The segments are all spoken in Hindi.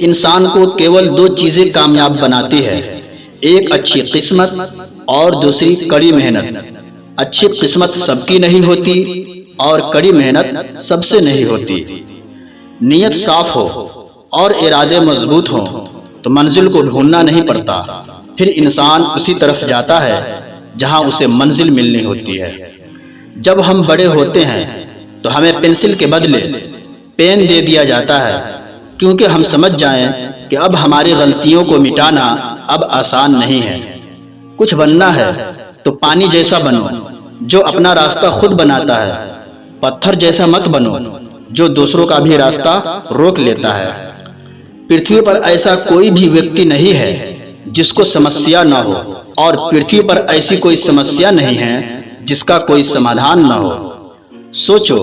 इंसान को केवल दो चीजें कामयाब बनाती है, एक अच्छी किस्मत और दूसरी कड़ी मेहनत। अच्छी किस्मत सबकी नहीं होती और कड़ी मेहनत सबसे नहीं होती। नीयत साफ हो और इरादे मजबूत हों तो मंजिल को ढूंढना नहीं पड़ता, फिर इंसान उसी तरफ जाता है जहां उसे मंजिल मिलनी होती है। जब हम बड़े होते हैं तो हमें पेंसिल के बदले पेन दे दिया जाता है, क्योंकि हम समझ जाएं कि अब हमारी गलतियों को मिटाना अब आसान नहीं है। कुछ बनना है तो पानी जैसा बनो जो अपना रास्ता खुद बनाता है, पत्थर जैसा मत बनो जो दूसरों का भी रास्ता रोक लेता है। पृथ्वी पर ऐसा कोई भी व्यक्ति नहीं है जिसको समस्या न हो, और पृथ्वी पर ऐसी कोई समस्या नहीं है जिसका कोई समाधान न हो। सोचो,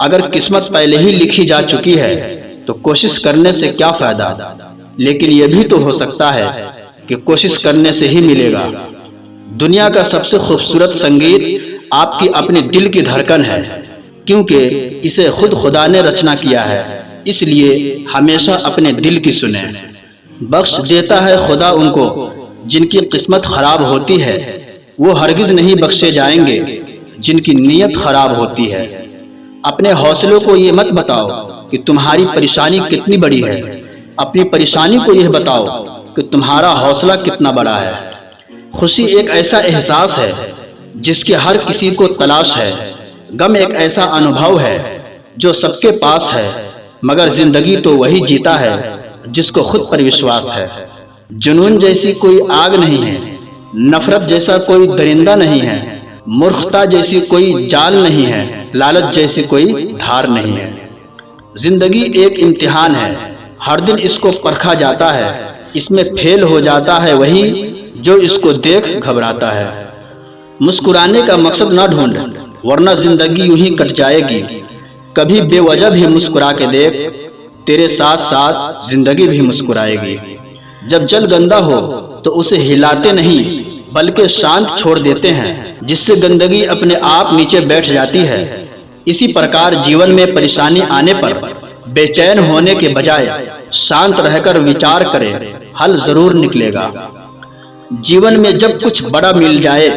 अगर किस्मत पहले ही लिखी जा चुकी है तो कोशिश करने से क्या फायदा। लेकिन यह भी तो हो सकता है कि कोशिश करने से ही मिलेगा। दुनिया का सबसे खूबसूरत संगीत आपकी अपने दिल की धड़कन है, क्योंकि इसे खुद खुदा ने रचना किया है। इसलिए हमेशा अपने दिल की सुने। बख्श देता है खुदा उनको जिनकी किस्मत खराब होती है, वो हरगिज नहीं बख्शे जाएंगे जिनकी नीयत खराब होती है। अपने हौसलों को ये मत बताओ कि तुम्हारी परेशानी कितनी बड़ी है, अपनी परेशानी को यह बताओ कि तुम्हारा हौसला कितना बड़ा है। खुशी एक ऐसा एहसास है जिसकी हर किसी को तलाश है। गम एक ऐसा अनुभव है जो सबके पास है, मगर जिंदगी तो वही जीता है जिसको खुद पर विश्वास है। जुनून जैसी कोई आग नहीं है, नफरत जैसा कोई दरिंदा नहीं है, मूर्खता जैसी कोई जाल नहीं है, लालच जैसी कोई धार नहीं है। जिंदगी एक इम्तिहान है, हर दिन इसको परखा जाता है। इसमें फेल हो जाता है वही जो इसको देख घबराता है। मुस्कुराने का मकसद ना ढूंढ, वरना जिंदगी यूं ही कट जाएगी। कभी बेवजह भी मुस्कुरा के देख, तेरे साथ साथ जिंदगी भी मुस्कुराएगी। जब जल गंदा हो तो उसे हिलाते नहीं बल्कि शांत छोड़ देते हैं, जिससे गंदगी अपने आप नीचे बैठ जाती है। इसी प्रकार जीवन में परेशानी आने पर बेचैन होने के बजाय शांत रहकर विचार करें, हल जरूर निकलेगा। जीवन में जब कुछ बड़ा मिल जाए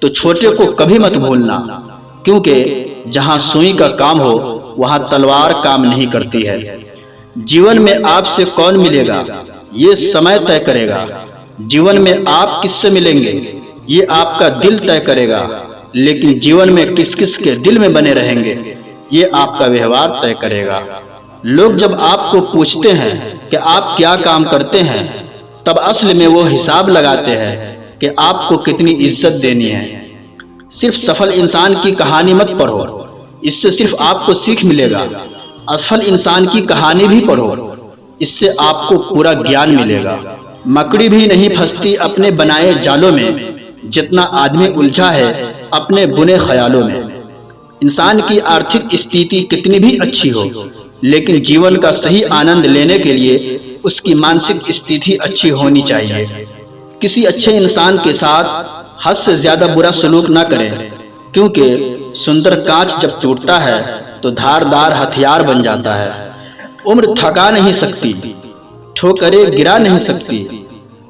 तो छोटे को कभी मत भूलना, क्योंकि जहां सुई का काम हो वहां तलवार काम नहीं करती है। जीवन में आपसे कौन मिलेगा ये समय तय करेगा। जीवन में आप किससे मिलेंगे ये आपका दिल तय करेगा। लेकिन जीवन में किस किस के दिल में बने रहेंगे ये आपका व्यवहार तय करेगा। लोग जब आपको पूछते हैं कि आप क्या काम करते हैं, तब असल में वो हिसाब लगाते हैं कि आपको कितनी इज्जत देनी है। सिर्फ सफल इंसान की कहानी मत पढ़ो, इससे सिर्फ आपको सीख मिलेगा। असफल इंसान की कहानी भी पढ़ो, इससे आपको पूरा ज्ञान मिलेगा। मकड़ी भी नहीं फंसती अपने बनाए जालों में, जितना आदमी उलझा है अपने बुने ख्यालों में। इंसान की आर्थिक स्थिति कितनी भी अच्छी हो, लेकिन जीवन का सही आनंद लेने के लिए उसकी मानसिक स्थिति अच्छी होनी चाहिए। किसी अच्छे इंसान के साथ हद से ज्यादा बुरा सलूक न करें, क्योंकि सुंदर कांच जब टूटता है तो धारदार हथियार बन जाता है। उम्र थका नहीं सकती, ठोकरें गिरा नहीं सकती।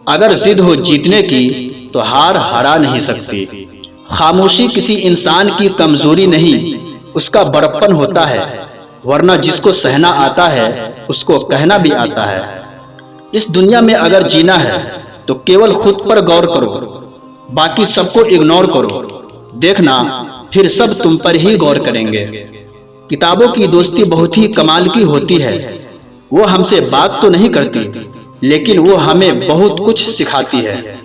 अगर जिद हो जीतने की तो हार हरा नहीं सकती। खामोशी किसी इंसान की कमजोरी नहीं, उसका बड़प्पन होता है, वरना जिसको सहना आता है उसको कहना भी आता है। इस दुनिया में अगर जीना है तो केवल खुद पर गौर करो, बाकी सबको इग्नोर करो। देखना फिर सब तुम पर ही गौर करेंगे। किताबों की दोस्ती बहुत ही कमाल की होती है। वो हमसे बात तो नहीं करती, लेकिन वो हमें बहुत कुछ सिखाती है।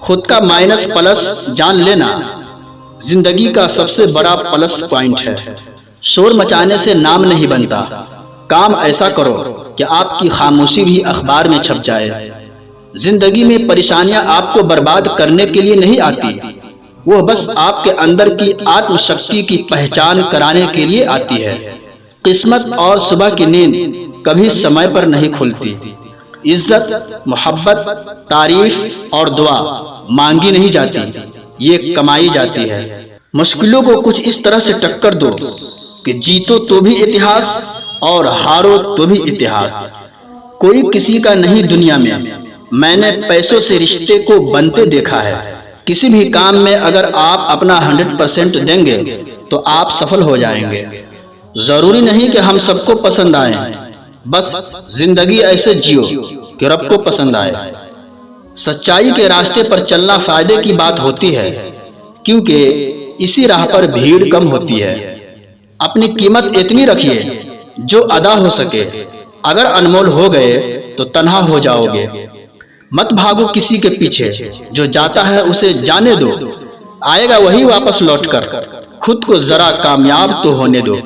खुद का माइनस प्लस जान लेना जिंदगी का सबसे बड़ा प्लस पॉइंट है। शोर मचाने से नाम नहीं बनता। काम ऐसा करो कि आपकी खामोशी भी अखबार में छप जाए। जिंदगी में परेशानियां आपको बर्बाद करने के लिए नहीं आती, वो बस आपके अंदर की आत्मशक्ति की पहचान कराने के लिए आती है। किस्मत और सुबह की नींद कभी समय पर नहीं खुलती। इज्जत, मोहब्बत, तारीफ और दुआ मांगी नहीं जाती, ये कमाई जाती है। मुश्किलों को कुछ इस तरह से टक्कर दो कि जीतो तो भी इतिहास और हारो तो भी इतिहास। कोई किसी का नहीं दुनिया में। मैंने पैसों से रिश्ते को बनते देखा है। किसी भी काम में अगर आप अपना 100% देंगे तो आप सफल हो जाएंगे। जरूरी नहीं कि हम सबको पसंद आए, बस जिंदगी ऐसे जियो कि रब को पसंद आए। सच्चाई के रास्ते पर चलना फायदे की बात होती है, क्योंकि इसी राह पर भीड़ कम होती है। अपनी कीमत इतनी रखिए जो अदा हो सके। अगर अनमोल हो गए तो तन्हा हो जाओगे। मत भागो किसी के पीछे, जो जाता है उसे जाने दो। आएगा वही वापस लौटकर, खुद को जरा कामयाब तो होने दो।